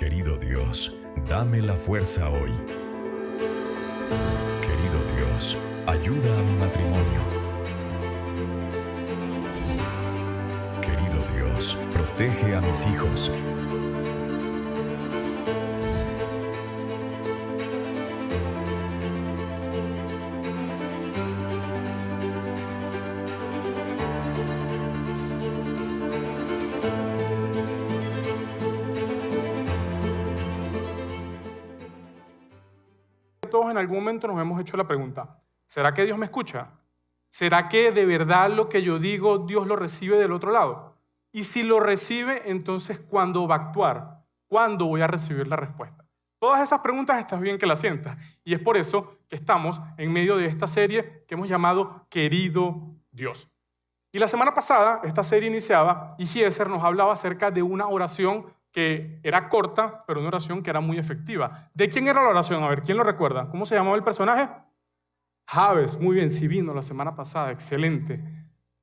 Querido Dios, dame la fuerza hoy. Querido Dios, ayuda a mi matrimonio. Querido Dios, protege a mis hijos. Todos en algún momento nos hemos hecho la pregunta, ¿será que Dios me escucha? ¿Será que de verdad lo que yo digo Dios lo recibe del otro lado? Y si lo recibe, entonces ¿cuándo va a actuar? ¿Cuándo voy a recibir la respuesta? Todas esas preguntas estás bien que las sientas. Y es por eso que estamos en medio de esta serie que hemos llamado Querido Dios. Y la semana pasada esta serie iniciaba y Gieser nos hablaba acerca de una oración que era corta, pero una oración que era muy efectiva. ¿De quién era la oración? A ver, ¿quién lo recuerda? ¿Cómo se llamaba el personaje? Jabes. Muy bien, sí vino la semana pasada, excelente.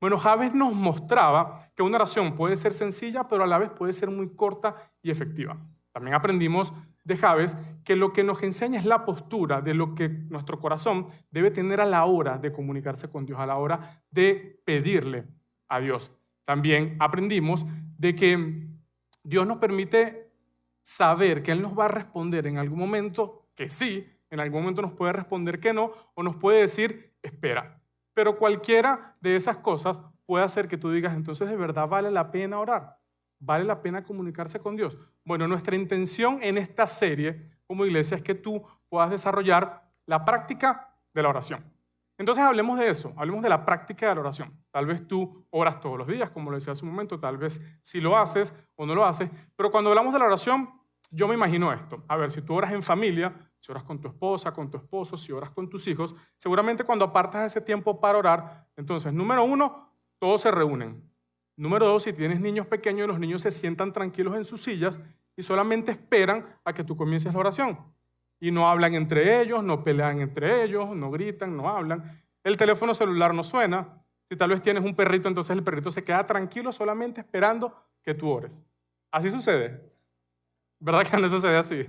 Bueno, Jabes nos mostraba que una oración puede ser sencilla, pero a la vez puede ser muy corta y efectiva. También aprendimos de Jabes que lo que nos enseña es la postura de lo que nuestro corazón debe tener a la hora de comunicarse con Dios, a la hora de pedirle a Dios. También aprendimos de que Dios nos permite saber que Él nos va a responder en algún momento que sí, en algún momento nos puede responder que no, o nos puede decir, espera. Pero cualquiera de esas cosas puede hacer que tú digas, entonces de verdad vale la pena orar, vale la pena comunicarse con Dios. Bueno, nuestra intención en esta serie como iglesia es que tú puedas desarrollar la práctica de la oración. Entonces hablemos de eso, hablemos de la práctica de la oración. Tal vez tú oras todos los días, como lo decía hace un momento, tal vez si lo haces o no lo haces, pero cuando hablamos de la oración, yo me imagino esto. A ver, si tú oras en familia, si oras con tu esposa, con tu esposo, si oras con tus hijos, seguramente cuando apartas ese tiempo para orar, entonces, número 1, todos se reúnen. Número 2, si tienes niños pequeños, los niños se sientan tranquilos en sus sillas y solamente esperan a que tú comiences la oración. Y no hablan entre ellos, no pelean entre ellos, no gritan, no hablan. El teléfono celular no suena. Si tal vez tienes un perrito, entonces el perrito se queda tranquilo solamente esperando que tú ores. Así sucede. ¿Verdad que no sucede así?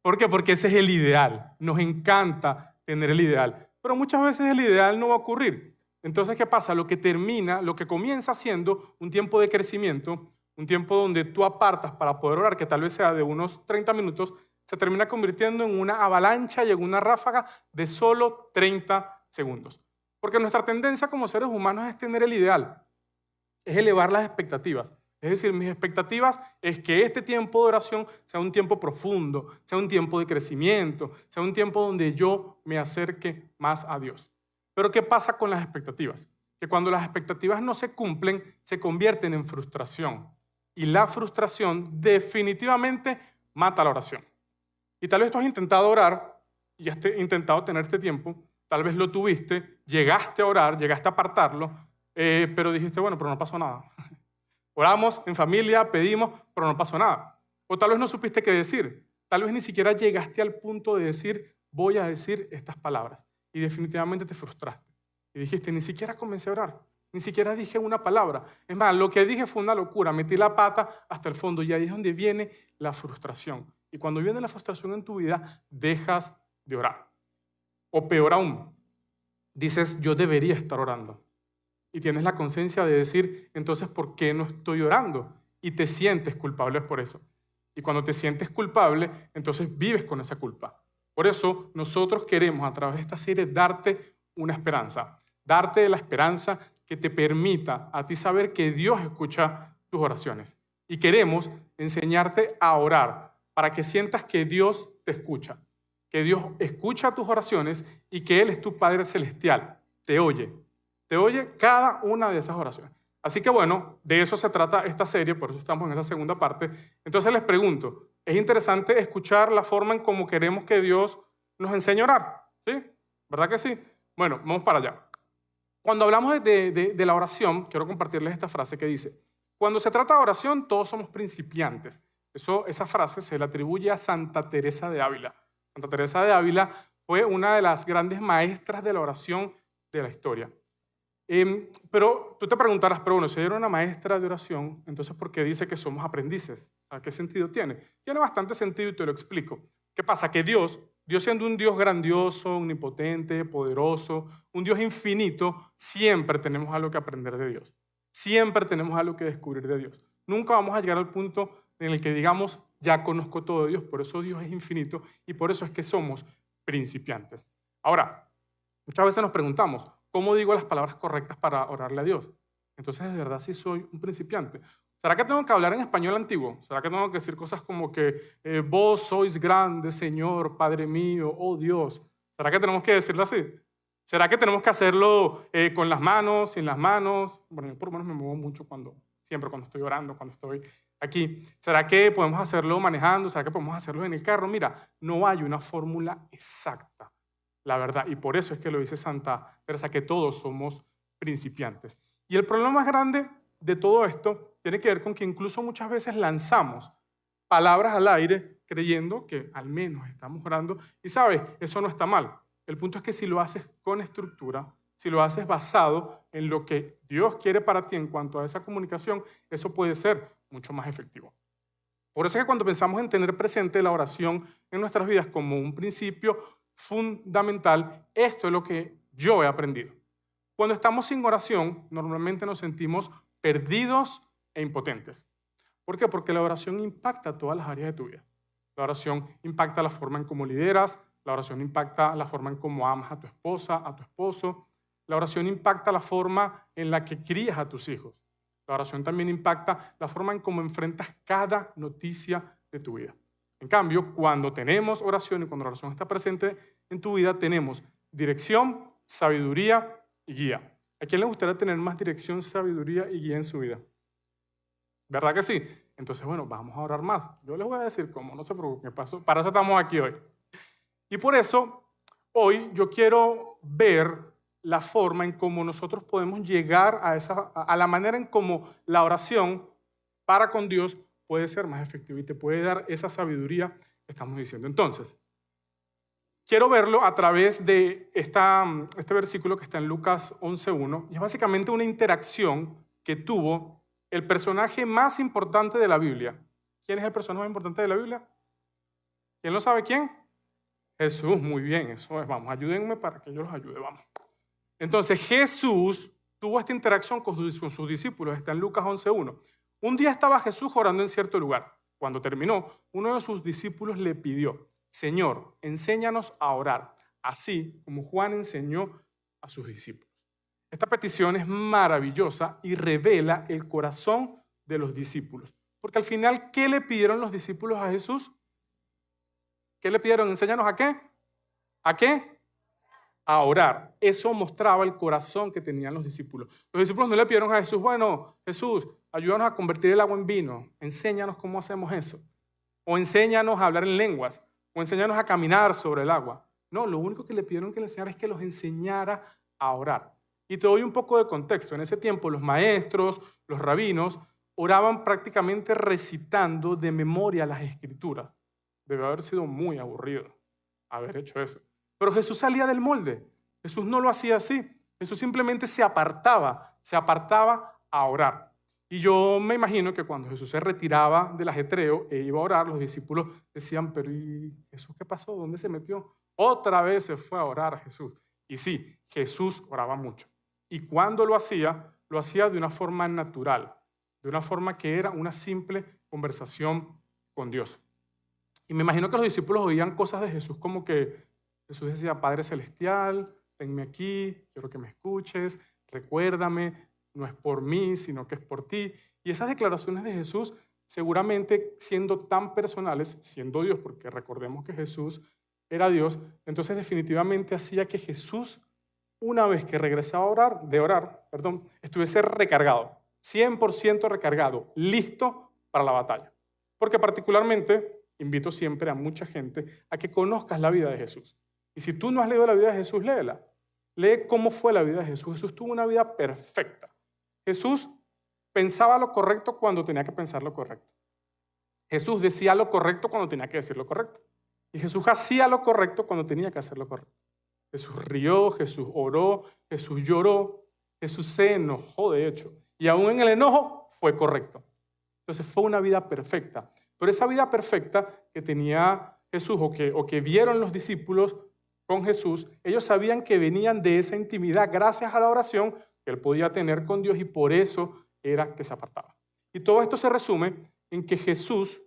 ¿Por qué? Porque ese es el ideal. Nos encanta tener el ideal. Pero muchas veces el ideal no va a ocurrir. Entonces, ¿qué pasa? Lo que comienza siendo un tiempo de crecimiento, un tiempo donde tú apartas para poder orar, que tal vez sea de unos 30 minutos, se termina convirtiendo en una avalancha y en una ráfaga de solo 30 segundos. Porque nuestra tendencia como seres humanos es tener el ideal, es elevar las expectativas. Es decir, mis expectativas es que este tiempo de oración sea un tiempo profundo, sea un tiempo de crecimiento, sea un tiempo donde yo me acerque más a Dios. Pero ¿qué pasa con las expectativas? Que cuando las expectativas no se cumplen, se convierten en frustración. Y la frustración definitivamente mata la oración. Y tal vez tú has intentado orar y has intentado tener este tiempo, tal vez lo tuviste, llegaste a orar, llegaste a apartarlo, pero dijiste, bueno, pero no pasó nada. Oramos en familia, pedimos, pero no pasó nada. O tal vez no supiste qué decir. Tal vez ni siquiera llegaste al punto de decir, voy a decir estas palabras. Y definitivamente te frustraste. Y dijiste, ni siquiera comencé a orar. Ni siquiera dije una palabra. Es más, lo que dije fue una locura. Metí la pata hasta el fondo y ahí es donde viene la frustración. Y cuando viene la frustración en tu vida, dejas de orar. O peor aún, dices, yo debería estar orando. Y tienes la conciencia de decir, entonces, ¿por qué no estoy orando? Y te sientes culpable por eso. Y cuando te sientes culpable, entonces vives con esa culpa. Por eso nosotros queremos a través de esta serie darte una esperanza. Darte la esperanza que te permita a ti saber que Dios escucha tus oraciones. Y queremos enseñarte a orar para que sientas que Dios te escucha. Que Dios escucha tus oraciones y que Él es tu Padre Celestial. Te oye. Te oye cada una de esas oraciones. Así que bueno, de eso se trata esta serie, por eso estamos en esa segunda parte. Entonces les pregunto, ¿es interesante escuchar la forma en cómo queremos que Dios nos enseñe a orar? ¿Sí? ¿Verdad que sí? Bueno, vamos para allá. Cuando hablamos de la oración, quiero compartirles esta frase que dice, cuando se trata de oración, todos somos principiantes. Esa frase se le atribuye a Santa Teresa de Ávila. Santa Teresa de Ávila fue una de las grandes maestras de la oración de la historia. Pero tú te preguntarás, pero bueno, si era una maestra de oración, entonces ¿por qué dice que somos aprendices? ¿A qué sentido tiene? Tiene bastante sentido y te lo explico. ¿Qué pasa? Que Dios siendo un Dios grandioso, omnipotente, poderoso, un Dios infinito, siempre tenemos algo que aprender de Dios. Siempre tenemos algo que descubrir de Dios. Nunca vamos a llegar al punto en el que digamos, ya conozco todo de Dios, por eso Dios es infinito y por eso es que somos principiantes. Ahora, muchas veces nos preguntamos, ¿cómo digo las palabras correctas para orarle a Dios? Entonces, ¿de verdad sí soy un principiante? ¿Será que tengo que hablar en español antiguo? ¿Será que tengo que decir cosas como que vos sois grande, Señor, Padre mío, oh Dios? ¿Será que tenemos que decirlo así? ¿Será que tenemos que hacerlo con las manos, sin las manos? Bueno, yo por lo menos me muevo mucho siempre cuando estoy orando, cuando estoy aquí. ¿Será que podemos hacerlo manejando? ¿Será que podemos hacerlo en el carro? Mira, no hay una fórmula exacta, la verdad. Y por eso es que lo dice Santa Teresa, que todos somos principiantes. Y el problema más grande de todo esto tiene que ver con que incluso muchas veces lanzamos palabras al aire creyendo que al menos estamos orando. Y sabes, eso no está mal. El punto es que si lo haces con estructura, si lo haces basado en lo que Dios quiere para ti en cuanto a esa comunicación, eso puede ser mucho más efectivo. Por eso es que cuando pensamos en tener presente la oración en nuestras vidas como un principio fundamental, esto es lo que yo he aprendido. Cuando estamos sin oración, normalmente nos sentimos perdidos e impotentes. ¿Por qué? Porque la oración impacta todas las áreas de tu vida. La oración impacta la forma en cómo lideras, la oración impacta la forma en cómo amas a tu esposa, a tu esposo. La oración impacta la forma en la que crías a tus hijos. La oración también impacta la forma en cómo enfrentas cada noticia de tu vida. En cambio, cuando tenemos oración y cuando la oración está presente en tu vida, tenemos dirección, sabiduría y guía. ¿A quién le gustaría tener más dirección, sabiduría y guía en su vida? ¿Verdad que sí? Entonces, bueno, vamos a orar más. Yo les voy a decir cómo, no se preocupen, para eso estamos aquí hoy. Y por eso, hoy yo quiero ver la forma en cómo nosotros podemos llegar a la manera en cómo la oración para con Dios puede ser más efectiva y te puede dar esa sabiduría que estamos diciendo. Entonces, quiero verlo a través de este versículo que está en Lucas 11:1 y es básicamente una interacción que tuvo el personaje más importante de la Biblia. ¿Quién es el personaje más importante de la Biblia? ¿Quién lo sabe quién? Jesús, muy bien, eso es, vamos, ayúdenme para que yo los ayude, vamos. Entonces Jesús tuvo esta interacción con sus discípulos, está en Lucas 11:1. Un día estaba Jesús orando en cierto lugar. Cuando terminó, uno de sus discípulos le pidió, Señor, enséñanos a orar, así como Juan enseñó a sus discípulos. Esta petición es maravillosa y revela el corazón de los discípulos. Porque al final, ¿qué le pidieron los discípulos a Jesús? ¿Qué le pidieron? Enséñanos a qué. ¿A qué? A orar. Eso mostraba el corazón que tenían los discípulos. Los discípulos no le pidieron a Jesús, bueno, Jesús, ayúdanos a convertir el agua en vino. Enséñanos cómo hacemos eso. O enséñanos a hablar en lenguas. O enséñanos a caminar sobre el agua. No, lo único que le pidieron que le enseñara es que los enseñara a orar. Y te doy un poco de contexto. En ese tiempo los maestros, los rabinos, oraban prácticamente recitando de memoria las escrituras. Debe haber sido muy aburrido haber hecho eso. Pero Jesús salía del molde. Jesús no lo hacía así. Jesús simplemente se apartaba a orar. Y yo me imagino que cuando Jesús se retiraba del ajetreo e iba a orar, los discípulos decían, pero ¿y Jesús qué pasó? ¿Dónde se metió? Otra vez se fue a orar a Jesús. Y sí, Jesús oraba mucho. Y cuando lo hacía de una forma natural, de una forma que era una simple conversación con Dios. Y me imagino que los discípulos oían cosas de Jesús como que Jesús decía, Padre Celestial, tenme aquí, quiero que me escuches, recuérdame, no es por mí, sino que es por ti. Y esas declaraciones de Jesús, seguramente siendo tan personales, siendo Dios, porque recordemos que Jesús era Dios, entonces definitivamente hacía que Jesús, una vez que regresaba de orar, estuviese recargado, 100% recargado, listo para la batalla. Porque particularmente invito siempre a mucha gente a que conozcas la vida de Jesús. Y si tú no has leído la vida de Jesús, léela. Lee cómo fue la vida de Jesús. Jesús tuvo una vida perfecta. Jesús pensaba lo correcto cuando tenía que pensar lo correcto. Jesús decía lo correcto cuando tenía que decir lo correcto. Y Jesús hacía lo correcto cuando tenía que hacer lo correcto. Jesús rió, Jesús oró, Jesús lloró. Jesús se enojó, de hecho, y aún en el enojo fue correcto. Entonces fue una vida perfecta. Pero esa vida perfecta que tenía Jesús o que vieron los discípulos con Jesús, ellos sabían que venían de esa intimidad gracias a la oración que él podía tener con Dios y por eso era que se apartaba. Y todo esto se resume en que Jesús,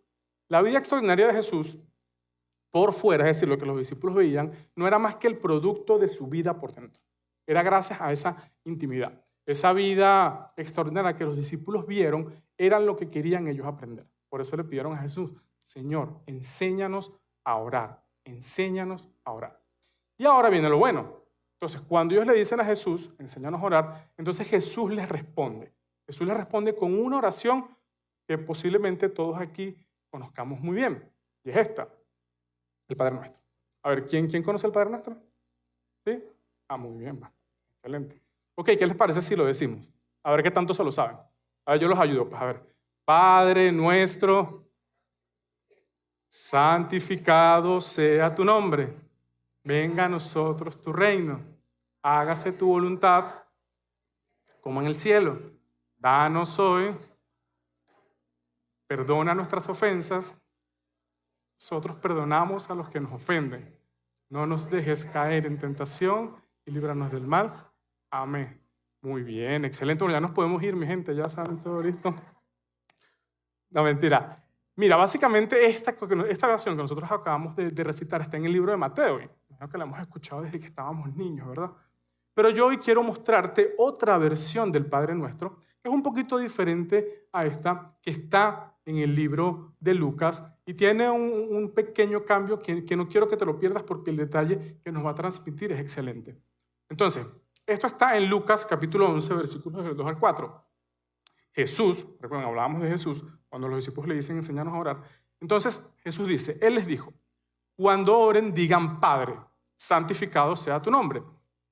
la vida extraordinaria de Jesús, por fuera, es decir, lo que los discípulos veían, no era más que el producto de su vida por dentro. Era gracias a esa intimidad. Esa vida extraordinaria que los discípulos vieron era lo que querían ellos aprender. Por eso le pidieron a Jesús, Señor, enséñanos a orar, enséñanos a orar. Y ahora viene lo bueno. Entonces, cuando ellos le dicen a Jesús, enséñanos a orar, entonces Jesús les responde. Jesús les responde con una oración que posiblemente todos aquí conozcamos muy bien. Y es esta, el Padre Nuestro. A ver, ¿quién conoce el Padre Nuestro? ¿Sí? Muy bien, va. Excelente. Ok, ¿qué les parece si lo decimos? A ver qué tanto se lo saben. A ver, yo los ayudo. Pues a ver. Padre nuestro, santificado sea tu nombre. Venga a nosotros tu reino. Hágase tu voluntad como en el cielo. Danos hoy. Perdona nuestras ofensas. Nosotros perdonamos a los que nos ofenden. No nos dejes caer en tentación y líbranos del mal. Amén. Muy bien, excelente. Bueno, ya nos podemos ir, mi gente. Ya saben todo listo. No, mentira. Mira, básicamente esta oración que nosotros acabamos de recitar está en el libro de Mateo. Creo que la hemos escuchado desde que estábamos niños, ¿verdad? Pero yo hoy quiero mostrarte otra versión del Padre Nuestro, que es un poquito diferente a esta que está en el libro de Lucas y tiene un pequeño cambio que no quiero que te lo pierdas porque el detalle que nos va a transmitir es excelente. Entonces, esto está en Lucas capítulo 11, versículos del 2 al 4. Jesús, recuerden, hablábamos de Jesús, cuando los discípulos le dicen enséñanos a orar. Entonces Jesús dice, Él les dijo, cuando oren digan Padre, santificado sea tu nombre,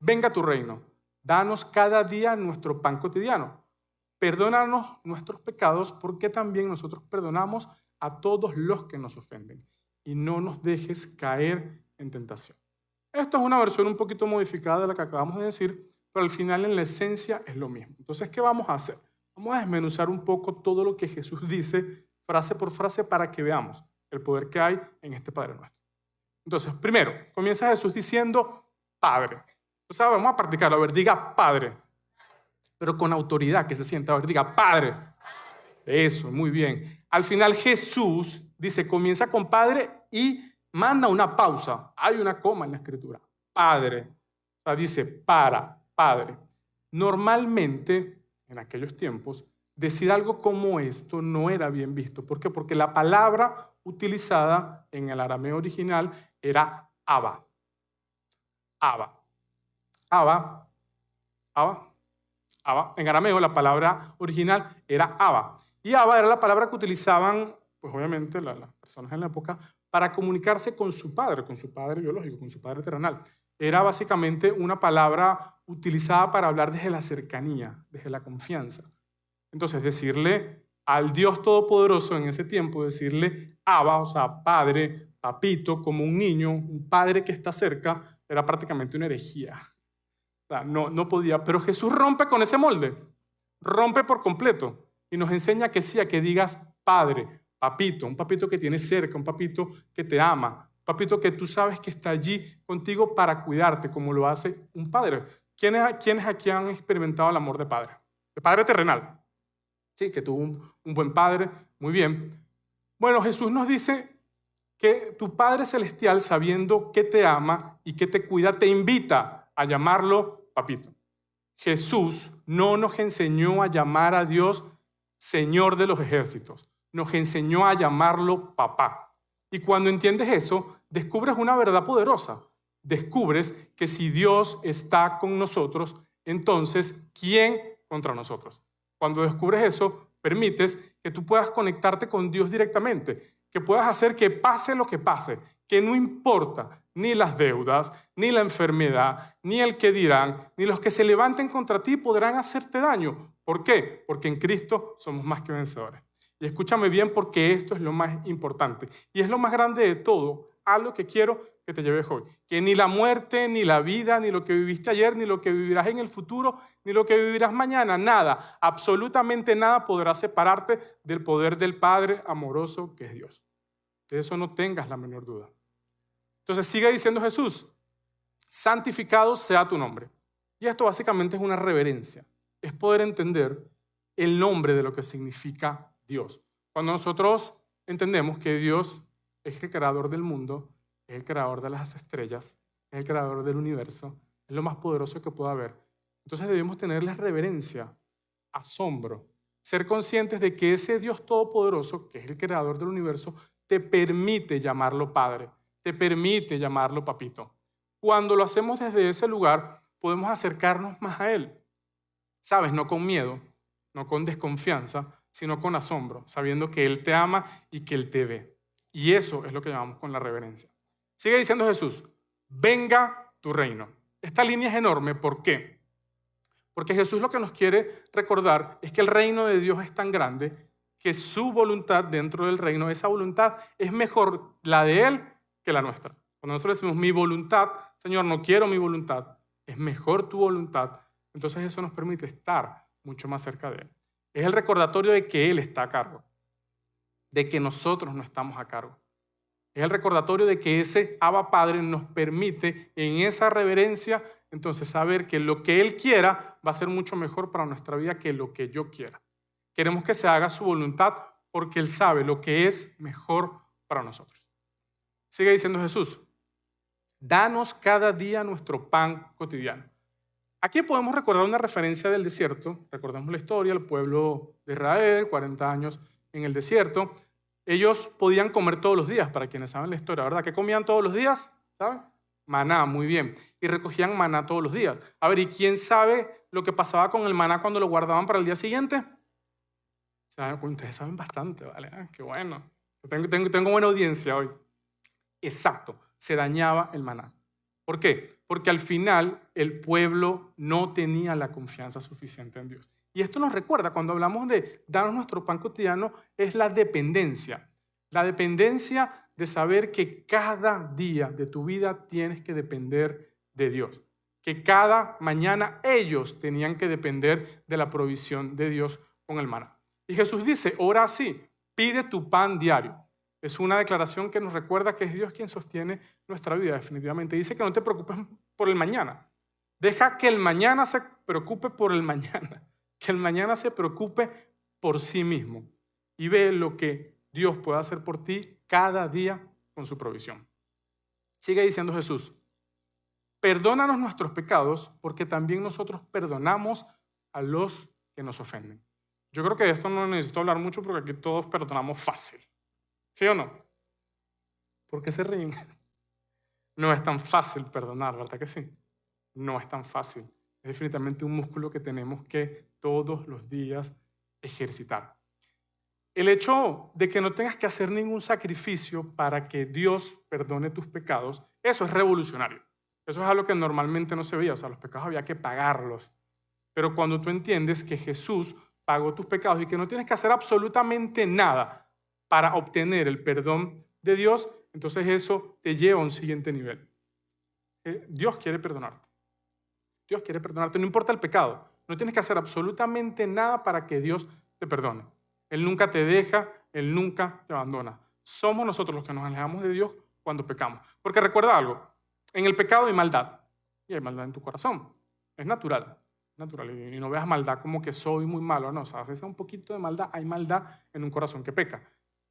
venga tu reino, danos cada día nuestro pan cotidiano, perdónanos nuestros pecados porque también nosotros perdonamos a todos los que nos ofenden y no nos dejes caer en tentación. Esto es una versión un poquito modificada de la que acabamos de decir, pero al final en la esencia es lo mismo. Entonces, ¿qué vamos a hacer? Vamos a desmenuzar un poco todo lo que Jesús dice, frase por frase, para que veamos el poder que hay en este Padre Nuestro. Entonces, primero, comienza Jesús diciendo Padre. O sea, vamos a practicarlo. A ver, diga Padre. Pero con autoridad, que se sienta. A ver, diga Padre. Eso, muy bien. Al final Jesús dice, comienza con Padre y manda una pausa. Hay una coma en la escritura. Padre. O sea, dice Padre. Normalmente, en aquellos tiempos, decir algo como esto no era bien visto. ¿Por qué? Porque la palabra utilizada en el arameo original era Abba. En arameo la palabra original era Abba. Y Abba era la palabra que utilizaban, pues obviamente, las personas en la época para comunicarse con su padre biológico, con su padre terrenal. Era básicamente una palabra utilizada para hablar desde la cercanía, desde la confianza. Entonces, decirle al Dios Todopoderoso en ese tiempo, decirle Abba, o sea, padre, papito, como un niño, un padre que está cerca, era prácticamente una herejía. O sea, no podía. Pero Jesús rompe con ese molde, rompe por completo y nos enseña que sí, a que digas padre, papito, un papito que tienes cerca, un papito que te ama, un papito que tú sabes que está allí contigo para cuidarte, como lo hace un padre. ¿Quiénes aquí han experimentado el amor de padre? De padre terrenal. Sí, que tuvo un buen padre, muy bien. Bueno, Jesús nos dice que tu Padre Celestial, sabiendo que te ama y que te cuida, te invita a llamarlo papito. Jesús no nos enseñó a llamar a Dios Señor de los ejércitos, nos enseñó a llamarlo papá. Y cuando entiendes eso, descubres una verdad poderosa. Descubres que si Dios está con nosotros, entonces, ¿quién contra nosotros? Cuando descubres eso, permites que tú puedas conectarte con Dios directamente, que puedas hacer que pase lo que pase, que no importa ni las deudas, ni la enfermedad, ni el que dirán, ni los que se levanten contra ti podrán hacerte daño. ¿Por qué? Porque en Cristo somos más que vencedores. Y escúchame bien porque esto es lo más importante y es lo más grande de todo. haz lo que quiero que te lleves hoy. Que ni la muerte, ni la vida, ni lo que viviste ayer, ni lo que vivirás en el futuro, ni lo que vivirás mañana, nada, absolutamente nada podrá separarte del poder del Padre amoroso que es Dios. De eso no tengas la menor duda. Entonces sigue diciendo Jesús, santificado sea tu nombre. Y esto básicamente es una reverencia, es poder entender el nombre de lo que significa Dios. Cuando nosotros entendemos que Dios es el creador del mundo, es el creador de las estrellas, es el creador del universo, es lo más poderoso que pueda haber. Entonces debemos tenerle reverencia, asombro, ser conscientes de que ese Dios todopoderoso, que es el creador del universo, te permite llamarlo Padre, te permite llamarlo Papito. Cuando lo hacemos desde ese lugar, podemos acercarnos más a Él. ¿Sabes? No con miedo, no con desconfianza, sino con asombro, sabiendo que Él te ama y que Él te ve. Y eso es lo que llamamos con la reverencia. Sigue diciendo Jesús, venga tu reino. Esta línea es enorme, ¿por qué? Porque Jesús lo que nos quiere recordar es que el reino de Dios es tan grande que su voluntad dentro del reino, esa voluntad es mejor la de Él que la nuestra. Cuando nosotros decimos mi voluntad, Señor, no quiero mi voluntad, es mejor tu voluntad, entonces eso nos permite estar mucho más cerca de Él. Es el recordatorio de que Él está a cargo, de que nosotros no estamos a cargo. Es el recordatorio de que ese Abba Padre nos permite en esa reverencia entonces saber que lo que Él quiera va a ser mucho mejor para nuestra vida que lo que yo quiera. Queremos que se haga su voluntad porque Él sabe lo que es mejor para nosotros. Sigue diciendo Jesús, danos cada día nuestro pan cotidiano. Aquí podemos recordar una referencia del desierto. Recordamos la historia, el pueblo de Israel, 40 años en el desierto. Ellos podían comer todos los días, para quienes saben la historia, ¿verdad? ¿Qué comían todos los días? ¿Saben? Maná, muy bien. Y recogían maná todos los días. A ver, ¿y quién sabe lo que pasaba con el maná cuando lo guardaban para el día siguiente? Ustedes saben bastante, ¿vale? Qué bueno. Tengo buena audiencia hoy. Exacto, se dañaba el maná. ¿Por qué? Porque al final el pueblo no tenía la confianza suficiente en Dios. Y esto nos recuerda, cuando hablamos de darnos nuestro pan cotidiano, es la dependencia. La dependencia de saber que cada día de tu vida tienes que depender de Dios. Que cada mañana ellos tenían que depender de la provisión de Dios con el maná. Y Jesús dice, ora así, pide tu pan diario. Es una declaración que nos recuerda que es Dios quien sostiene nuestra vida, definitivamente. Dice que no te preocupes por el mañana. Deja que el mañana se preocupe por el mañana. Que el mañana se preocupe por sí mismo. Y ve lo que Dios puede hacer por ti cada día con su provisión. Sigue diciendo Jesús, perdónanos nuestros pecados porque también nosotros perdonamos a los que nos ofenden. Yo creo que de esto no necesito hablar mucho porque aquí todos perdonamos fácil. ¿Sí o no? ¿Por qué se ríen? No es tan fácil perdonar, ¿verdad que sí? No es tan fácil. Es definitivamente un músculo que tenemos que todos los días ejercitar. El hecho de que no tengas que hacer ningún sacrificio para que Dios perdone tus pecados, eso es revolucionario. Eso es algo que normalmente no se veía. O sea, los pecados había que pagarlos. Pero cuando tú entiendes que Jesús pagó tus pecados y que no tienes que hacer absolutamente nada para obtener el perdón de Dios, entonces eso te lleva a un siguiente nivel. Dios quiere perdonarte. Dios quiere perdonarte, no importa el pecado. No tienes que hacer absolutamente nada para que Dios te perdone. Él nunca te deja, Él nunca te abandona. Somos nosotros los que nos alejamos de Dios cuando pecamos. Porque recuerda algo, en el pecado hay maldad. Y hay maldad en tu corazón. Es natural. Y no veas maldad como que soy muy malo. No, o sea, haces un poquito de maldad. Hay maldad en un corazón que peca.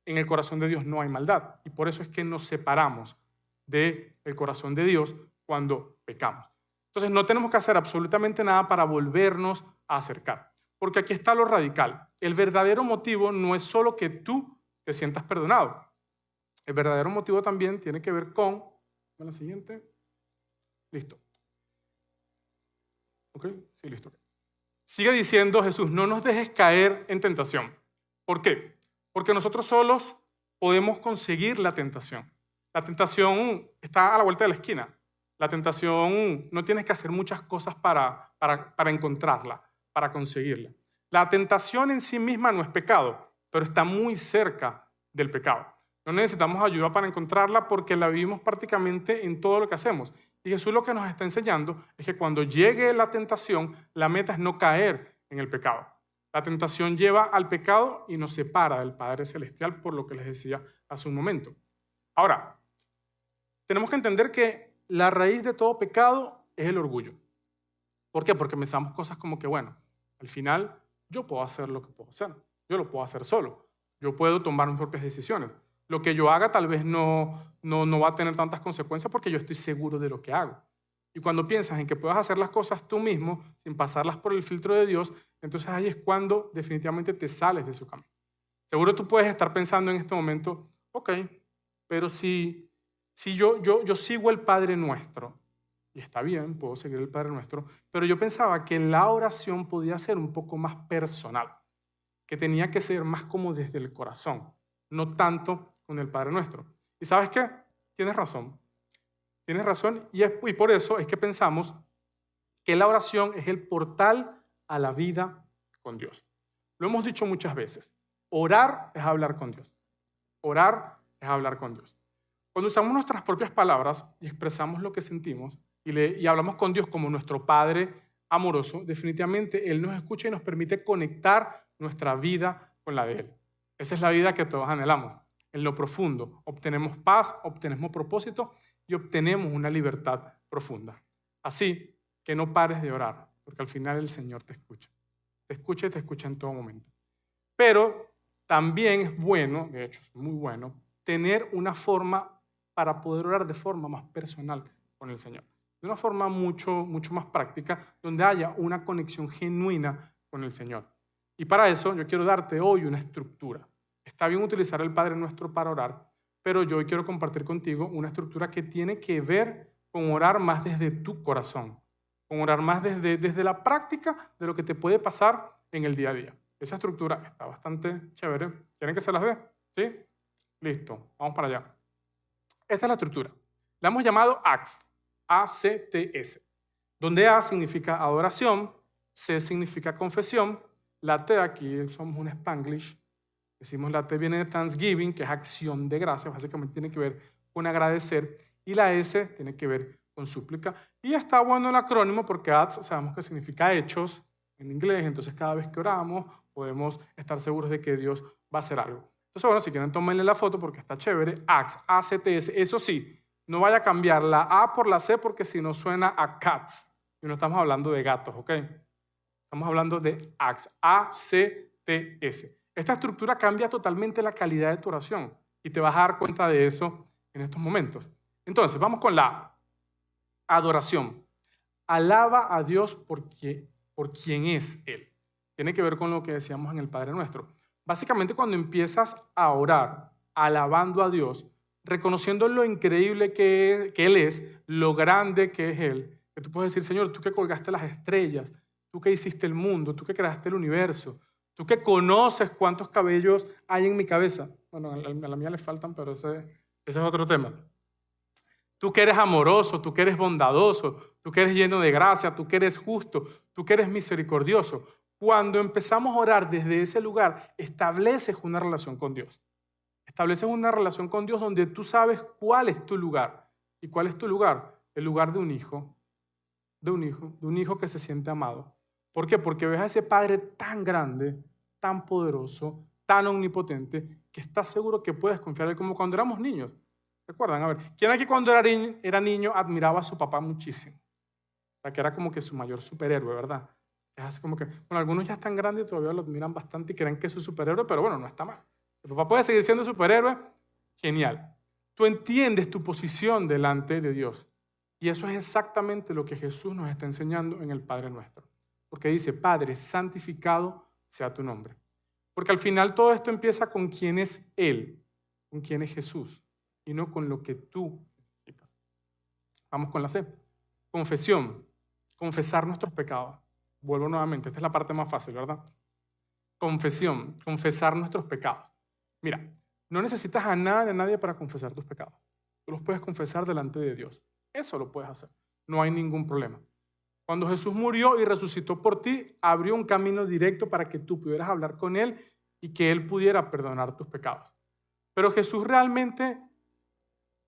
En el corazón de Dios no hay maldad. Y por eso es que nos separamos del corazón de Dios cuando pecamos. Entonces no tenemos que hacer absolutamente nada para volvernos a acercar. Porque aquí está lo radical. El verdadero motivo no es solo que tú te sientas perdonado. El verdadero motivo también tiene que ver con... ¿La siguiente? Listo. ¿Ok? Sí, listo. Sigue diciendo Jesús, no nos dejes caer en tentación. ¿Por qué? Porque nosotros solos podemos conseguir la tentación. La tentación está a la vuelta de la esquina. La tentación no tienes que hacer muchas cosas para encontrarla, para conseguirla. La tentación en sí misma no es pecado, pero está muy cerca del pecado. No necesitamos ayuda para encontrarla porque la vivimos prácticamente en todo lo que hacemos. Y Jesús lo que nos está enseñando es que cuando llegue la tentación, la meta es no caer en el pecado. La tentación lleva al pecado y nos separa del Padre Celestial, por lo que les decía hace un momento. Ahora, tenemos que entender que la raíz de todo pecado es el orgullo. ¿Por qué? Porque pensamos cosas como que, bueno, al final yo puedo hacer lo que puedo hacer. Yo lo puedo hacer solo. Yo puedo tomar mis propias decisiones. Lo que yo haga tal vez no va a tener tantas consecuencias porque yo estoy seguro de lo que hago. Y cuando piensas en que puedas hacer las cosas tú mismo sin pasarlas por el filtro de Dios, entonces ahí es cuando definitivamente te sales de su camino. Seguro tú puedes estar pensando en este momento, ok, pero si yo sigo el Padre Nuestro, y está bien, puedo seguir el Padre Nuestro, pero yo pensaba que la oración podía ser un poco más personal, que tenía que ser más como desde el corazón, no tanto con el Padre Nuestro. ¿Y sabes qué? Tienes razón. Tienes razón y por eso es que pensamos que la oración es el portal a la vida con Dios. Lo hemos dicho muchas veces. Orar es hablar con Dios. Orar es hablar con Dios. Cuando usamos nuestras propias palabras y expresamos lo que sentimos y hablamos con Dios como nuestro Padre amoroso, definitivamente Él nos escucha y nos permite conectar nuestra vida con la de Él. Esa es la vida que todos anhelamos. En lo profundo obtenemos paz, obtenemos propósito y obtenemos una libertad profunda. Así que no pares de orar, porque al final el Señor te escucha. Te escucha y te escucha en todo momento. Pero también es bueno, de hecho es muy bueno, tener una forma para poder orar de forma más personal con el Señor. De una forma mucho más práctica, donde haya una conexión genuina con el Señor. Y para eso yo quiero darte hoy una estructura. Está bien utilizar el Padre Nuestro para orar, pero yo hoy quiero compartir contigo una estructura que tiene que ver con orar más desde tu corazón, con orar más desde la práctica de lo que te puede pasar en el día a día. Esa estructura está bastante chévere. ¿Quieren que se las dé? ¿Sí? Listo, vamos para allá. Esta es la estructura. La hemos llamado ACTS, A-C-T-S, donde A significa adoración, C significa confesión, la T, aquí somos un Spanglish, decimos la T viene de Thanksgiving, que es acción de gracias, básicamente tiene que ver con agradecer, y la S tiene que ver con súplica. Y está bueno el acrónimo porque ACTS sabemos que significa hechos en inglés, entonces cada vez que oramos podemos estar seguros de que Dios va a hacer algo. Entonces, bueno, si quieren tómenle la foto porque está chévere. ACTS, A-C-T-S, eso sí, no vaya a cambiar la A por la C porque si no suena a cats. Y no estamos hablando de gatos, ¿ok? Estamos hablando de ACTS, A-C-T-S. Esta estructura cambia totalmente la calidad de tu oración y te vas a dar cuenta de eso en estos momentos. Entonces, vamos con la adoración. Alaba a Dios por quien es Él. Tiene que ver con lo que decíamos en el Padre Nuestro. Básicamente, cuando empiezas a orar, alabando a Dios, reconociendo lo increíble que Él es, lo grande que es Él, que tú puedes decir, Señor, tú que colgaste las estrellas, tú que hiciste el mundo, tú que creaste el universo, tú que conoces cuántos cabellos hay en mi cabeza. Bueno, a la mía le faltan, pero ese es otro tema. Tú que eres amoroso, tú que eres bondadoso, tú que eres lleno de gracia, tú que eres justo, tú que eres misericordioso. Cuando empezamos a orar desde ese lugar, estableces una relación con Dios. Estableces una relación con Dios donde tú sabes cuál es tu lugar. ¿Y cuál es tu lugar? El lugar de un hijo que se siente amado. ¿Por qué? Porque ves a ese Padre tan grande, tan poderoso, tan omnipotente, que estás seguro que puedes confiar en él como cuando éramos niños. ¿Recuerdan? A ver, ¿quién aquí cuando era niño admiraba a su papá muchísimo? O sea, que era como que su mayor superhéroe, ¿verdad? Es así como que, bueno, algunos ya están grandes y todavía lo admiran bastante y creen que es su superhéroe, pero bueno, no está mal. El papá puede seguir siendo superhéroe, genial. Tú entiendes tu posición delante de Dios. Y eso es exactamente lo que Jesús nos está enseñando en el Padre Nuestro. Porque dice, Padre, santificado sea tu nombre. Porque al final todo esto empieza con quién es Él, con quién es Jesús, y no con lo que tú necesitas. Vamos con la C. Confesión. Confesar nuestros pecados. Vuelvo nuevamente, esta es la parte más fácil, ¿verdad? Confesión, confesar nuestros pecados. Mira, no necesitas a nada de nadie para confesar tus pecados. Tú los puedes confesar delante de Dios. Eso lo puedes hacer. No hay ningún problema. Cuando Jesús murió y resucitó por ti, abrió un camino directo para que tú pudieras hablar con Él y que Él pudiera perdonar tus pecados. Pero Jesús realmente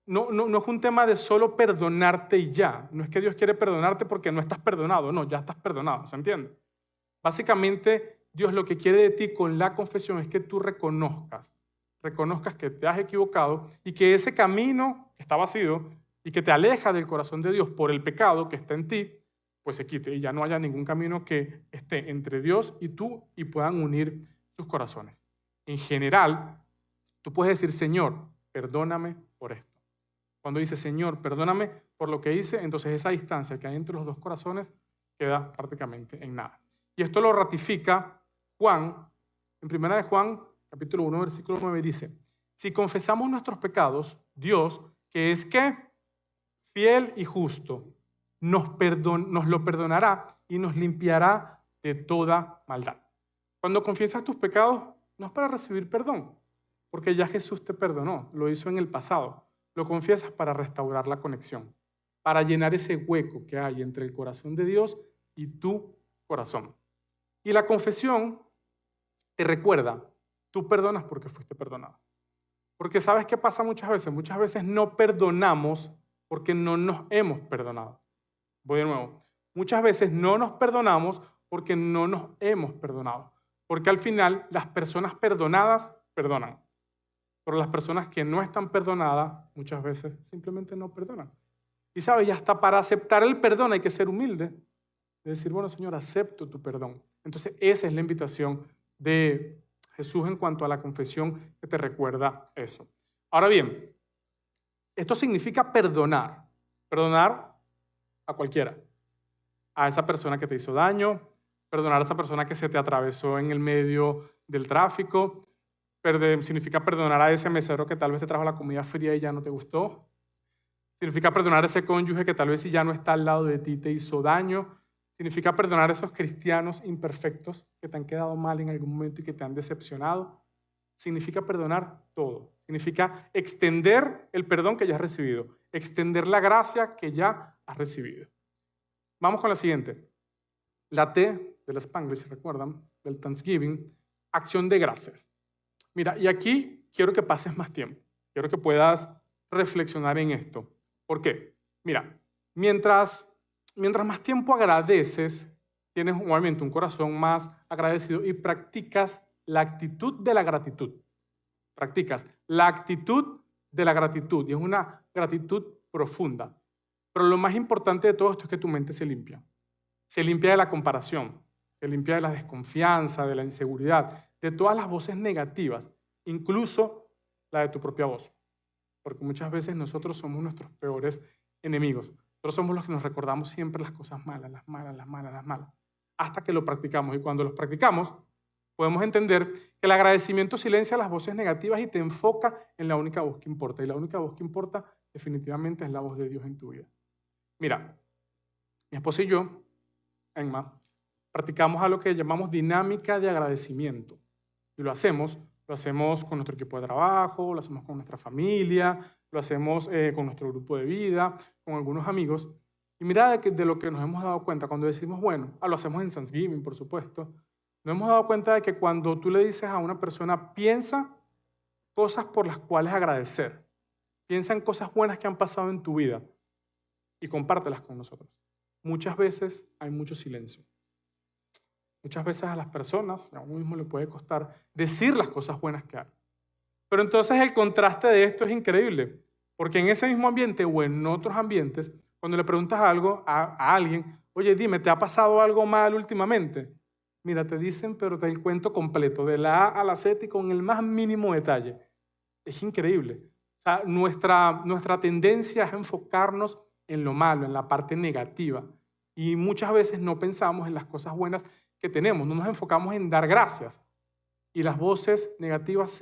no es un tema de solo perdonarte y ya. No es que Dios quiere perdonarte porque no estás perdonado. No, ya estás perdonado, ¿se entiende? Básicamente, Dios lo que quiere de ti con la confesión es que tú reconozcas que te has equivocado y que ese camino que está vacío y que te aleja del corazón de Dios por el pecado que está en ti, pues se quite y ya no haya ningún camino que esté entre Dios y tú y puedan unir sus corazones. En general, tú puedes decir, Señor, perdóname por esto. Cuando dices, Señor, perdóname por lo que hice, entonces esa distancia que hay entre los dos corazones queda prácticamente en nada. Y esto lo ratifica Juan, en 1 de Juan, capítulo 1, versículo 9, dice, si confesamos nuestros pecados, Dios, que es ¿qué? Fiel y justo, nos lo perdonará y nos limpiará de toda maldad. Cuando confiesas tus pecados, no es para recibir perdón, porque ya Jesús te perdonó, lo hizo en el pasado. Lo confiesas para restaurar la conexión, para llenar ese hueco que hay entre el corazón de Dios y tu corazón. Y la confesión te recuerda, tú perdonas porque fuiste perdonado. Porque ¿sabes qué pasa muchas veces? Muchas veces no perdonamos porque no nos hemos perdonado. Voy de nuevo. Muchas veces no nos perdonamos porque no nos hemos perdonado. Porque al final las personas perdonadas perdonan. Pero las personas que no están perdonadas muchas veces simplemente no perdonan. Y sabes, y hasta para aceptar el perdón hay que ser humilde. De decir, bueno, Señor, acepto tu perdón. Entonces esa es la invitación de Jesús en cuanto a la confesión que te recuerda eso. Ahora bien, esto significa perdonar. Perdonar a cualquiera. A esa persona que te hizo daño, perdonar a esa persona que se te atravesó en el medio del tráfico, significa perdonar a ese mesero que tal vez te trajo la comida fría y ya no te gustó. Significa perdonar a ese cónyuge que tal vez si ya no está al lado de ti te hizo daño. Significa perdonar a esos cristianos imperfectos que te han quedado mal en algún momento y que te han decepcionado. Significa perdonar todo. Significa extender el perdón que ya has recibido. Extender la gracia que ya has recibido. Vamos con la siguiente. La T del Spanglish, ¿recuerdan? Del Thanksgiving. Acción de gracias. Mira, y aquí quiero que pases más tiempo. Quiero que puedas reflexionar en esto. ¿Por qué? Mira, mientras más tiempo agradeces, tienes obviamente un corazón más agradecido y practicas la actitud de la gratitud. Practicas la actitud de la gratitud y es una gratitud profunda. Pero lo más importante de todo esto es que tu mente se limpia. Se limpia de la comparación, se limpia de la desconfianza, de la inseguridad, de todas las voces negativas, incluso la de tu propia voz. Porque muchas veces nosotros somos nuestros peores enemigos. Nosotros somos los que nos recordamos siempre las cosas malas, las malas, las malas, las malas, hasta que lo practicamos. Y cuando los practicamos, podemos entender que el agradecimiento silencia las voces negativas y te enfoca en la única voz que importa. Y la única voz que importa definitivamente es la voz de Dios en tu vida. Mira, mi esposa y yo, Emma, practicamos algo que llamamos dinámica de agradecimiento. Y lo hacemos con nuestro equipo de trabajo, lo hacemos con nuestra familia, lo hacemos con nuestro grupo de vida, con algunos amigos. Y mira de lo que nos hemos dado cuenta cuando decimos, bueno, lo hacemos en Thanksgiving, por supuesto, nos hemos dado cuenta de que cuando tú le dices a una persona, piensa cosas por las cuales agradecer, piensa en cosas buenas que han pasado en tu vida y compártelas con nosotros. Muchas veces hay mucho silencio. Muchas veces a las personas, a uno mismo le puede costar decir las cosas buenas que hay. Pero entonces el contraste de esto es increíble, porque en ese mismo ambiente o en otros ambientes, cuando le preguntas algo a alguien, oye, dime, ¿te ha pasado algo mal últimamente? Mira, te dicen, pero te el cuento completo, de la A a la Z y con el más mínimo detalle. Es increíble. O sea, nuestra tendencia es enfocarnos en lo malo, en la parte negativa. Y muchas veces no pensamos en las cosas buenas que tenemos, no nos enfocamos en dar gracias. Y las voces negativas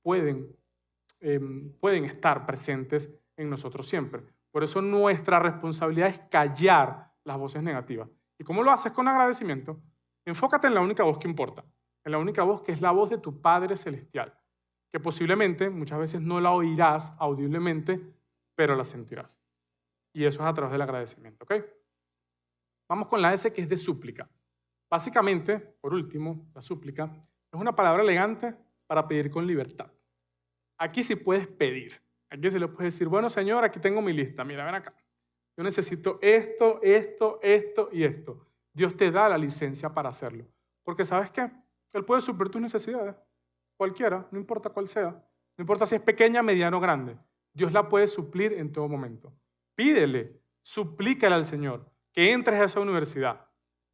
pueden estar presentes en nosotros siempre. Por eso nuestra responsabilidad es callar las voces negativas. ¿Y cómo lo haces? Con agradecimiento. Enfócate en la única voz que importa, en la única voz que es la voz de tu Padre Celestial, que posiblemente muchas veces no la oirás audiblemente, pero la sentirás. Y eso es a través del agradecimiento, ¿ok? Vamos con la S, que es de súplica. Básicamente, por último, la súplica es una palabra elegante para pedir con libertad. Aquí sí puedes pedir. Aquí sí le puedes decir, bueno, Señor, aquí tengo mi lista. Mira, ven acá. Yo necesito esto, esto, esto y esto. Dios te da la licencia para hacerlo. Porque ¿sabes qué? Él puede suplir tus necesidades. Cualquiera, no importa cuál sea. No importa si es pequeña, mediana o grande. Dios la puede suplir en todo momento. Pídele, suplícale al Señor que entres a esa universidad.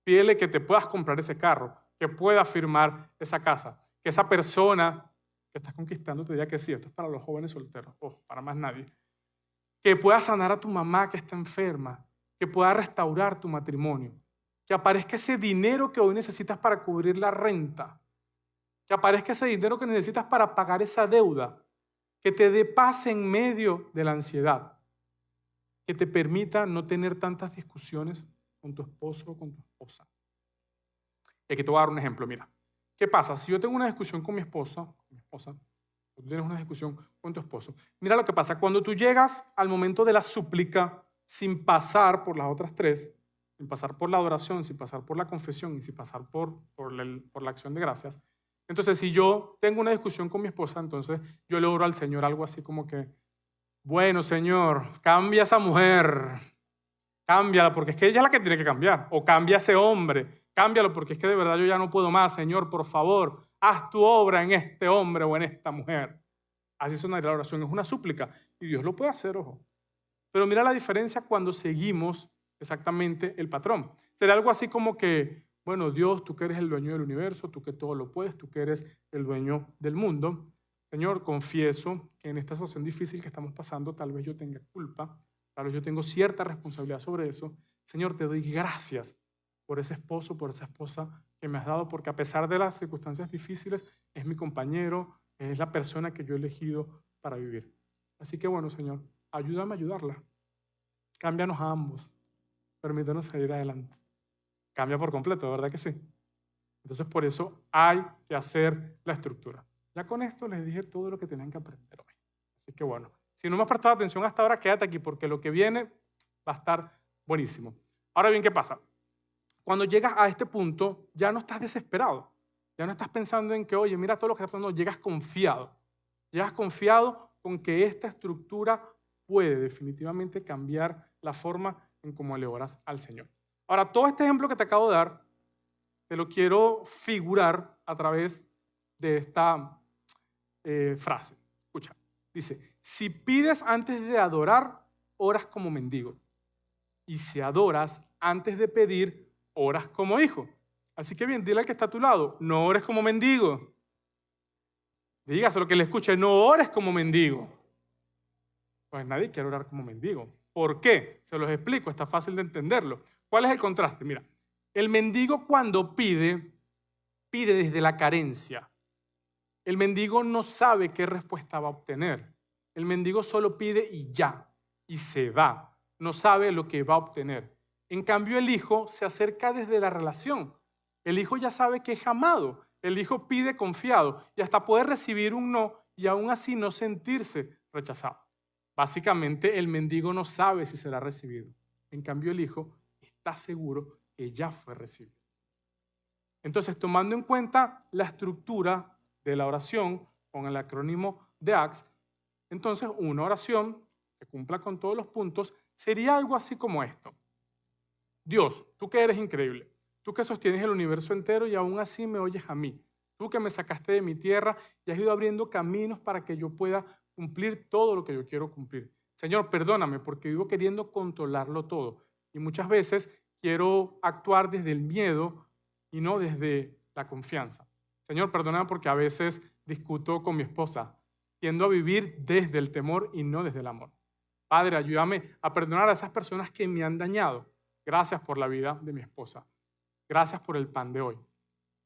Pídele que te puedas comprar ese carro, que puedas firmar esa casa, que esa persona que estás conquistando te diga que sí. Esto es para los jóvenes solteros, para más nadie. Que pueda sanar a tu mamá que está enferma, que pueda restaurar tu matrimonio, que aparezca ese dinero que hoy necesitas para cubrir la renta, que aparezca ese dinero que necesitas para pagar esa deuda, que te dé paz en medio de la ansiedad, que te permita no tener tantas discusiones con tu esposo o con tu esposa. Y aquí te voy a dar un ejemplo, mira. ¿Qué pasa? Si yo tengo una discusión con mi esposa, tú tienes una discusión con tu esposo, mira lo que pasa. Cuando tú llegas al momento de la súplica sin pasar por las otras tres, sin pasar por la adoración, sin pasar por la confesión y sin pasar por la acción de gracias, entonces si yo tengo una discusión con mi esposa, entonces yo le oro al Señor algo así como que, bueno, Señor, cambia a esa mujer, cámbiala porque es que ella es la que tiene que cambiar, o cambia a ese hombre, cámbialo porque es que de verdad yo ya no puedo más, Señor, por favor, haz tu obra en este hombre o en esta mujer. Así sonaría la oración, es una súplica y Dios lo puede hacer, ojo. Pero mira la diferencia cuando seguimos exactamente el patrón. Será algo así como que, bueno, Dios, tú que eres el dueño del universo, tú que todo lo puedes, tú que eres el dueño del mundo. Señor, confieso que en esta situación difícil que estamos pasando, tal vez yo tenga culpa, tal vez yo tengo cierta responsabilidad sobre eso. Señor, te doy gracias por ese esposo, por esa esposa que me has dado, porque a pesar de las circunstancias difíciles, es mi compañero, es la persona que yo he elegido para vivir. Así que bueno, Señor, ayúdame a ayudarla. Cámbianos a ambos. Permítanos salir adelante. Cambia por completo, ¿verdad que sí? Entonces, por eso hay que hacer la estructura. Ya con esto les dije todo lo que tenían que aprender hoy. Así que bueno, si no me has prestado atención hasta ahora, quédate aquí porque lo que viene va a estar buenísimo. Ahora bien, ¿qué pasa? Cuando llegas a este punto, ya no estás desesperado. Ya no estás pensando en que, oye, mira todo lo que está pasando. Llegas confiado. Llegas confiado con que esta estructura puede definitivamente cambiar la forma en cómo le oras al Señor. Ahora, todo este ejemplo que te acabo de dar, te lo quiero figurar a través de esta frase. Escucha, dice, si pides antes de adorar, oras como mendigo. Y si adoras antes de pedir, oras como hijo. Así que bien, dile al que está a tu lado, no ores como mendigo. Dígaselo que le escuche, no ores como mendigo. Pues nadie quiere orar como mendigo. ¿Por qué? Se los explico, está fácil de entenderlo. ¿Cuál es el contraste? Mira, el mendigo cuando pide, pide desde la carencia. El mendigo no sabe qué respuesta va a obtener. El mendigo solo pide y ya, y se va. No sabe lo que va a obtener. En cambio, el hijo se acerca desde la relación. El hijo ya sabe que es amado. El hijo pide confiado y hasta puede recibir un no y aún así no sentirse rechazado. Básicamente, el mendigo no sabe si será recibido. En cambio, el hijo está seguro que ya fue recibido. Entonces, tomando en cuenta la estructura de la oración con el acrónimo de ACTS, entonces una oración que cumpla con todos los puntos sería algo así como esto. Dios, tú que eres increíble, tú que sostienes el universo entero y aún así me oyes a mí. Tú que me sacaste de mi tierra y has ido abriendo caminos para que yo pueda cumplir todo lo que yo quiero cumplir. Señor, perdóname porque vivo queriendo controlarlo todo. Y muchas veces quiero actuar desde el miedo y no desde la confianza. Señor, perdóname porque a veces discuto con mi esposa. Tiendo a vivir desde el temor y no desde el amor. Padre, ayúdame a perdonar a esas personas que me han dañado. Gracias por la vida de mi esposa. Gracias por el pan de hoy.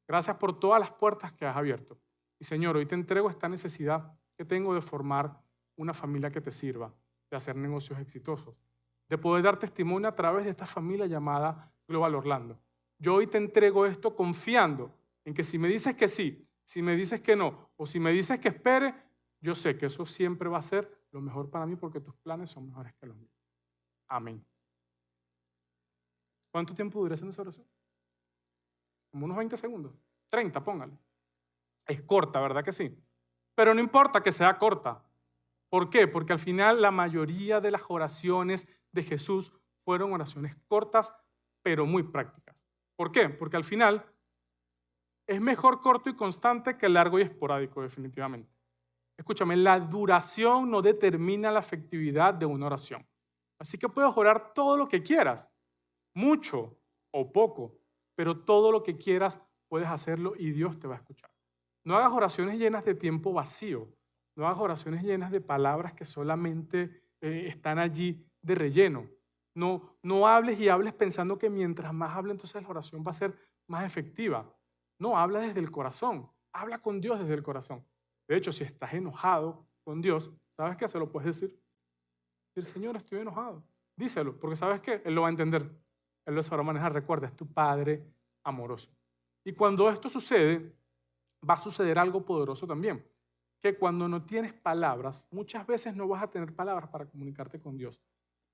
Gracias por todas las puertas que has abierto. Y Señor, hoy te entrego esta necesidad que tengo de formar una familia que te sirva, de hacer negocios exitosos, de poder dar testimonio a través de esta familia llamada Global Orlando. Yo hoy te entrego esto confiando en que si me dices que sí, si me dices que no, o si me dices que espere, yo sé que eso siempre va a ser lo mejor para mí porque tus planes son mejores que los míos. Amén. ¿Cuánto tiempo dura esa oración? Como unos 20 segundos. 30, póngale. Es corta, ¿verdad que sí? Pero no importa que sea corta. ¿Por qué? Porque al final la mayoría de las oraciones de Jesús fueron oraciones cortas, pero muy prácticas. ¿Por qué? Porque al final es mejor corto y constante que largo y esporádico, definitivamente. Escúchame, la duración no determina la efectividad de una oración. Así que puedes orar todo lo que quieras, mucho o poco, pero todo lo que quieras puedes hacerlo y Dios te va a escuchar. No hagas oraciones llenas de tiempo vacío. No hagas oraciones llenas de palabras que solamente están allí de relleno. No hables y hables pensando que mientras más hables, entonces la oración va a ser más efectiva. No, habla desde el corazón. Habla con Dios desde el corazón. De hecho, si estás enojado con Dios, ¿sabes qué? Se lo puedes decir. Decir, Señor, estoy enojado. Díselo, porque ¿sabes qué? Él lo va a entender. Él lo sabrá manejar. Recuerda, es tu Padre amoroso. Y cuando esto sucede, va a suceder algo poderoso también. Que cuando no tienes palabras, muchas veces no vas a tener palabras para comunicarte con Dios.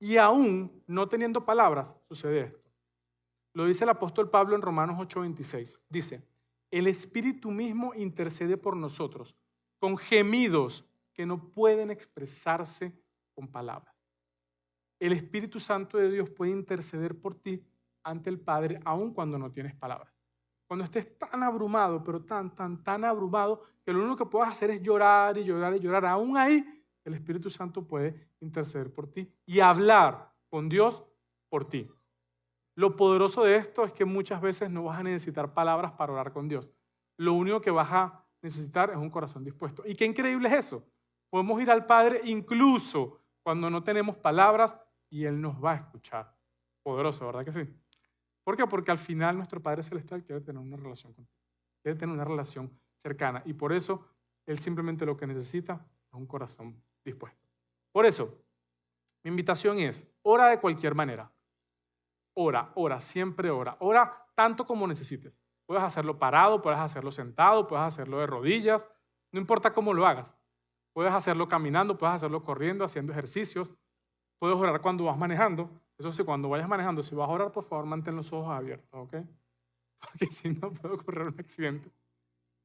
Y aún no teniendo palabras, sucede esto. Lo dice el apóstol Pablo en Romanos 8:26. Dice, el Espíritu mismo intercede por nosotros con gemidos que no pueden expresarse con palabras. El Espíritu Santo de Dios puede interceder por ti ante el Padre aun cuando no tienes palabras. Cuando estés tan abrumado, pero tan abrumado, que lo único que puedas hacer es llorar y llorar y llorar. Aún ahí, el Espíritu Santo puede interceder por ti y hablar con Dios por ti. Lo poderoso de esto es que muchas veces no vas a necesitar palabras para orar con Dios. Lo único que vas a necesitar es un corazón dispuesto. Y qué increíble es eso. Podemos ir al Padre incluso cuando no tenemos palabras y Él nos va a escuchar. Poderoso, ¿verdad que sí? ¿Por qué? Porque al final nuestro Padre Celestial quiere tener una relación contigo. Quiere tener una relación cercana. Y por eso Él simplemente lo que necesita es un corazón dispuesto. Por eso, mi invitación es, ora de cualquier manera. Ora, siempre ora. Ora tanto como necesites. Puedes hacerlo parado, puedes hacerlo sentado, puedes hacerlo de rodillas. No importa cómo lo hagas. Puedes hacerlo caminando, puedes hacerlo corriendo, haciendo ejercicios. Puedes orar cuando vas manejando. Eso sí, cuando vayas manejando, si vas a orar, por favor, mantén los ojos abiertos, ¿ok? Porque si no, puede ocurrir un accidente.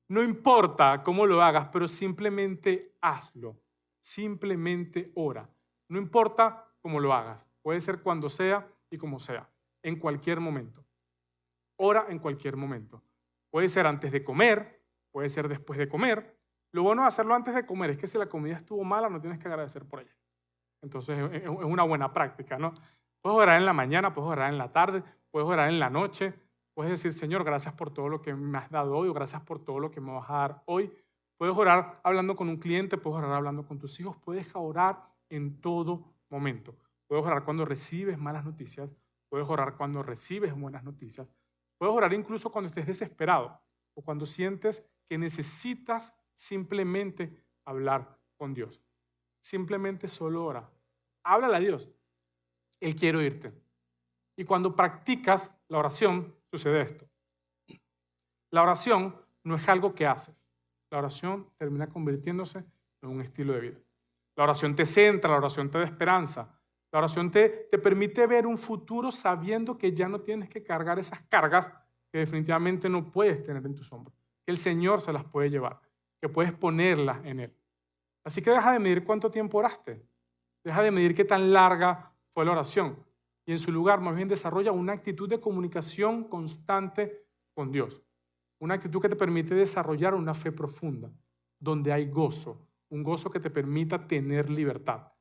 No importa cómo lo hagas, pero simplemente hazlo. Simplemente ora. No importa cómo lo hagas. Puede ser cuando sea y como sea. En cualquier momento. Ora en cualquier momento. Puede ser antes de comer, puede ser después de comer. Lo bueno de hacerlo antes de comer es que si la comida estuvo mala, no tienes que agradecer por ella. Entonces es una buena práctica, ¿no? Puedes orar en la mañana, puedes orar en la tarde, puedes orar en la noche. Puedes decir, Señor, gracias por todo lo que me has dado hoy o gracias por todo lo que me vas a dar hoy. Puedes orar hablando con un cliente, puedes orar hablando con tus hijos, puedes orar en todo momento. Puedes orar cuando recibes malas noticias, puedes orar cuando recibes buenas noticias, puedes orar incluso cuando estés desesperado o cuando sientes que necesitas simplemente hablar con Dios. Simplemente solo ora. Háblale a Dios. Él quiere oírte. Y cuando practicas la oración, sucede esto. La oración no es algo que haces. La oración termina convirtiéndose en un estilo de vida. La oración te centra, la oración te da esperanza. La oración te permite ver un futuro sabiendo que ya no tienes que cargar esas cargas que definitivamente no puedes tener en tus hombros. Que el Señor se las puede llevar, que puedes ponerlas en Él. Así que deja de medir cuánto tiempo oraste. Deja de medir qué tan larga fue la oración. Y en su lugar, más bien desarrolla una actitud de comunicación constante con Dios. Una actitud que te permite desarrollar una fe profunda, donde hay gozo, un gozo que te permita tener libertad.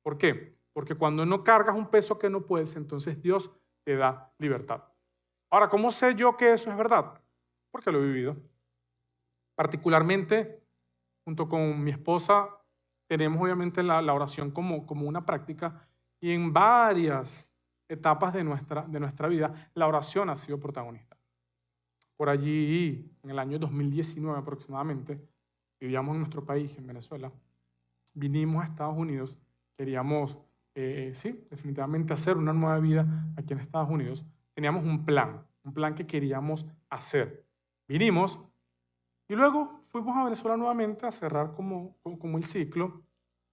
¿Por qué? Porque cuando no cargas un peso que no puedes, entonces Dios te da libertad. Ahora, ¿cómo sé yo que eso es verdad? Porque lo he vivido. Particularmente, junto con mi esposa, tenemos obviamente la oración como una práctica y en varias etapas de nuestra vida, la oración ha sido protagonista. Por allí, en el año 2019 aproximadamente, vivíamos en nuestro país, en Venezuela, vinimos a Estados Unidos, queríamos, sí, definitivamente hacer una nueva vida aquí en Estados Unidos. Teníamos un plan que queríamos hacer. Vinimos y luego fuimos a Venezuela nuevamente a cerrar como el ciclo.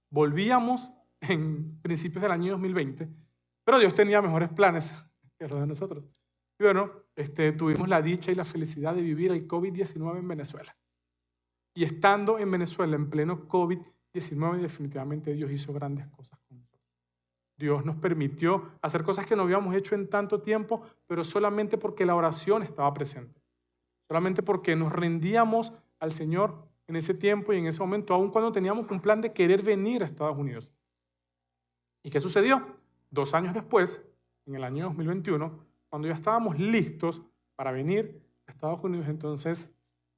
Volvíamos en principios del año 2020, pero Dios tenía mejores planes que los de nosotros. Y bueno, tuvimos la dicha y la felicidad de vivir el COVID-19 en Venezuela. Y estando en Venezuela en pleno COVID-19, definitivamente Dios hizo grandes cosas con nosotros. Dios nos permitió hacer cosas que no habíamos hecho en tanto tiempo, pero solamente porque la oración estaba presente. Solamente porque nos rendíamos al Señor en ese tiempo y en ese momento, aun cuando teníamos un plan de querer venir a Estados Unidos. ¿Y qué sucedió? 2 años después, en el año 2021, cuando ya estábamos listos para venir a Estados Unidos, entonces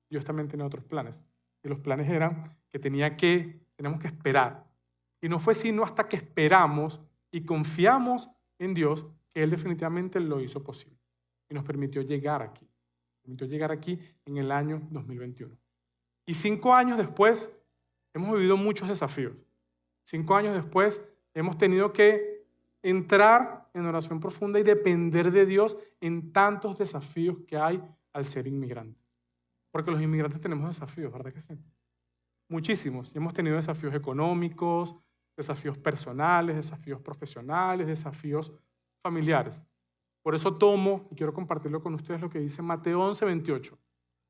Dios también tenía otros planes. Y los planes eran que teníamos que esperar. Y no fue sino hasta que esperamos y confiamos en Dios que Él definitivamente lo hizo posible. Y nos permitió llegar aquí. Permitió llegar aquí en el año 2021. Y 5 años después hemos vivido muchos desafíos. 5 años después hemos tenido que entrar en oración profunda y depender de Dios en tantos desafíos que hay al ser inmigrante. Porque los inmigrantes tenemos desafíos, ¿verdad que sí? Muchísimos. Y hemos tenido desafíos económicos, desafíos personales, desafíos profesionales, desafíos familiares. Por eso tomo, y quiero compartirlo con ustedes, lo que dice Mateo 11:28.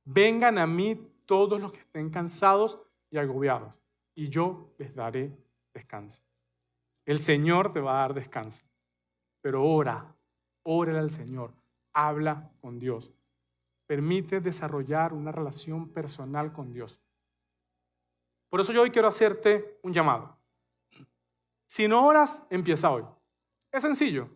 Vengan a mí todos los que estén cansados y agobiados, y yo les daré descanso. El Señor te va a dar descanso, pero órale al Señor, habla con Dios. Permite desarrollar una relación personal con Dios. Por eso yo hoy quiero hacerte un llamado. Si no oras, empieza hoy. Es sencillo.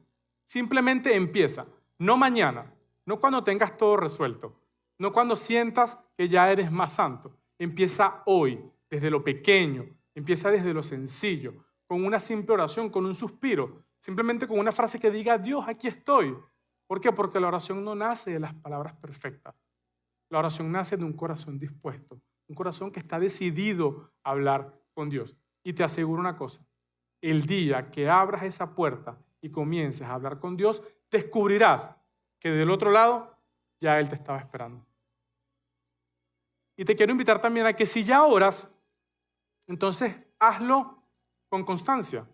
Simplemente empieza. No mañana, no cuando tengas todo resuelto, no cuando sientas que ya eres más santo. Empieza hoy, desde lo pequeño, empieza desde lo sencillo, con una simple oración, con un suspiro, simplemente con una frase que diga, Dios, aquí estoy. ¿Por qué? Porque la oración no nace de las palabras perfectas. La oración nace de un corazón dispuesto, un corazón que está decidido a hablar con Dios. Y te aseguro una cosa, el día que abras esa puerta y comiences a hablar con Dios, descubrirás que del otro lado ya Él te estaba esperando. Y te quiero invitar también a que si ya oras, entonces hazlo con constancia.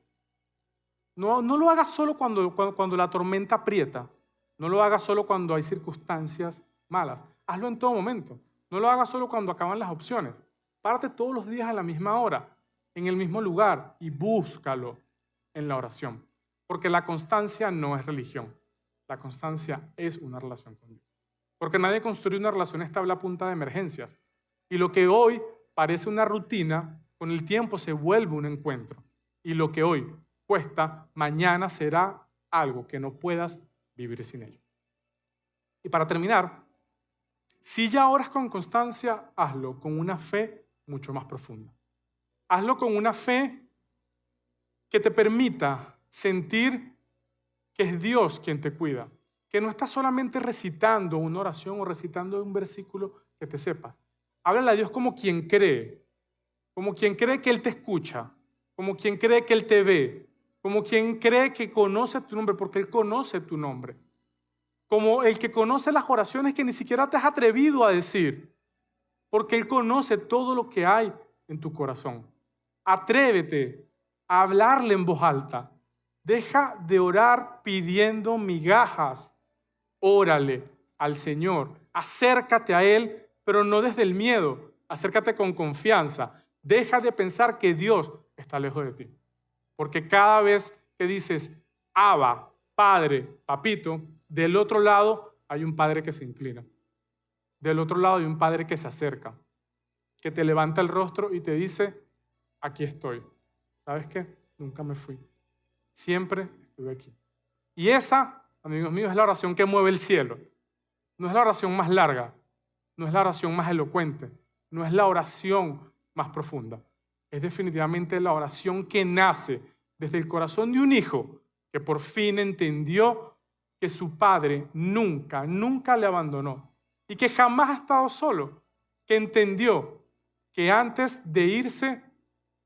No lo hagas solo cuando la tormenta aprieta. No lo hagas solo cuando hay circunstancias malas. Hazlo en todo momento. No lo hagas solo cuando acaban las opciones. Párate todos los días a la misma hora, en el mismo lugar, y búscalo en la oración. Porque la constancia no es religión. La constancia es una relación con Dios. Porque nadie construye una relación estable a punta de emergencias. Y lo que hoy parece una rutina, con el tiempo se vuelve un encuentro. Y lo que hoy cuesta, mañana será algo que no puedas vivir sin ello. Y para terminar, si ya oras con constancia, hazlo con una fe mucho más profunda. Hazlo con una fe que te permita sentir que es Dios quien te cuida, que no estás solamente recitando una oración o recitando un versículo que te sepas. Háblale a Dios como quien cree que Él te escucha, como quien cree que Él te ve, como quien cree que conoce tu nombre, porque Él conoce tu nombre. Como el que conoce las oraciones que ni siquiera te has atrevido a decir, porque Él conoce todo lo que hay en tu corazón. Atrévete a hablarle en voz alta. Deja de orar pidiendo migajas. Órale al Señor. Acércate a Él, pero no desde el miedo. Acércate con confianza. Deja de pensar que Dios está lejos de ti. Porque cada vez que dices, Abba, Padre, Papito, del otro lado hay un Padre que se inclina. Del otro lado hay un Padre que se acerca, que te levanta el rostro y te dice, aquí estoy. ¿Sabes qué? Nunca me fui. Siempre estuve aquí. Y esa, amigos míos, es la oración que mueve el cielo. No es la oración más larga, no es la oración más elocuente, no es la oración más profunda. Es definitivamente la oración que nace desde el corazón de un hijo que por fin entendió que su padre nunca le abandonó y que jamás ha estado solo, que entendió que antes de irse,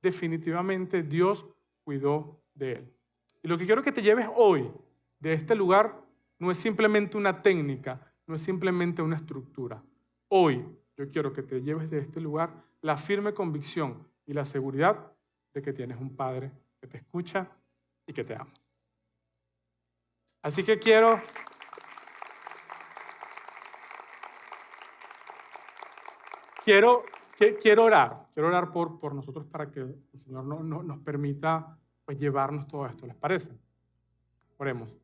definitivamente Dios cuidó de él. Y lo que quiero que te lleves hoy de este lugar no es simplemente una técnica, no es simplemente una estructura. Hoy yo quiero que te lleves de este lugar la firme convicción y la seguridad de que tienes un Padre que te escucha y que te ama. Así que quiero quiero orar por nosotros para que el Señor nos permita pues, llevarnos todo esto. ¿Les parece? Oremos.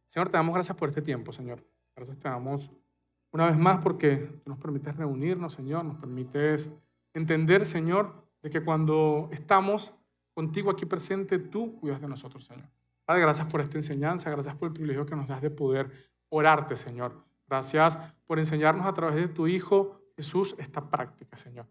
Señor, te damos gracias por este tiempo, Señor. Gracias te damos una vez más porque tú nos permites reunirnos, Señor, nos permites entender, Señor, de que cuando estamos contigo aquí presente, tú cuidas de nosotros, Señor. Padre, gracias por esta enseñanza, gracias por el privilegio que nos das de poder orarte, Señor. Gracias por enseñarnos a través de tu Hijo Jesús esta práctica, Señor.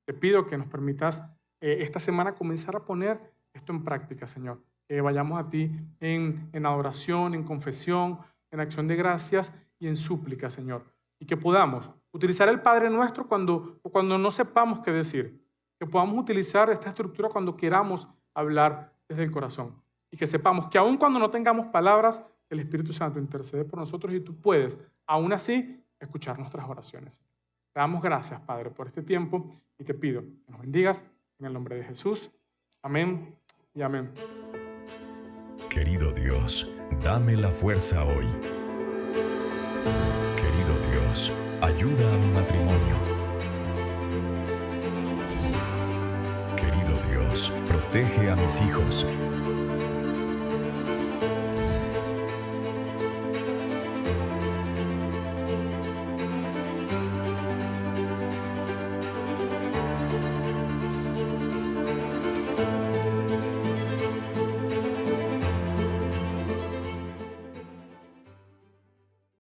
Te pido que nos permitas esta semana comenzar a poner esto en práctica, Señor. Que vayamos a ti en adoración, en confesión, en acción de gracias y en súplica, Señor. Y que podamos utilizar el Padre Nuestro cuando no sepamos qué decir. Que podamos utilizar esta estructura cuando queramos hablar desde el corazón. Y que sepamos que aun cuando no tengamos palabras, el Espíritu Santo intercede por nosotros y tú puedes, aún así, escuchar nuestras oraciones. Te damos gracias, Padre, por este tiempo y te pido que nos bendigas en el nombre de Jesús. Amén y amén. Querido Dios, dame la fuerza hoy. Querido Dios, ayuda a mi matrimonio. Querido Dios, protege a mis hijos.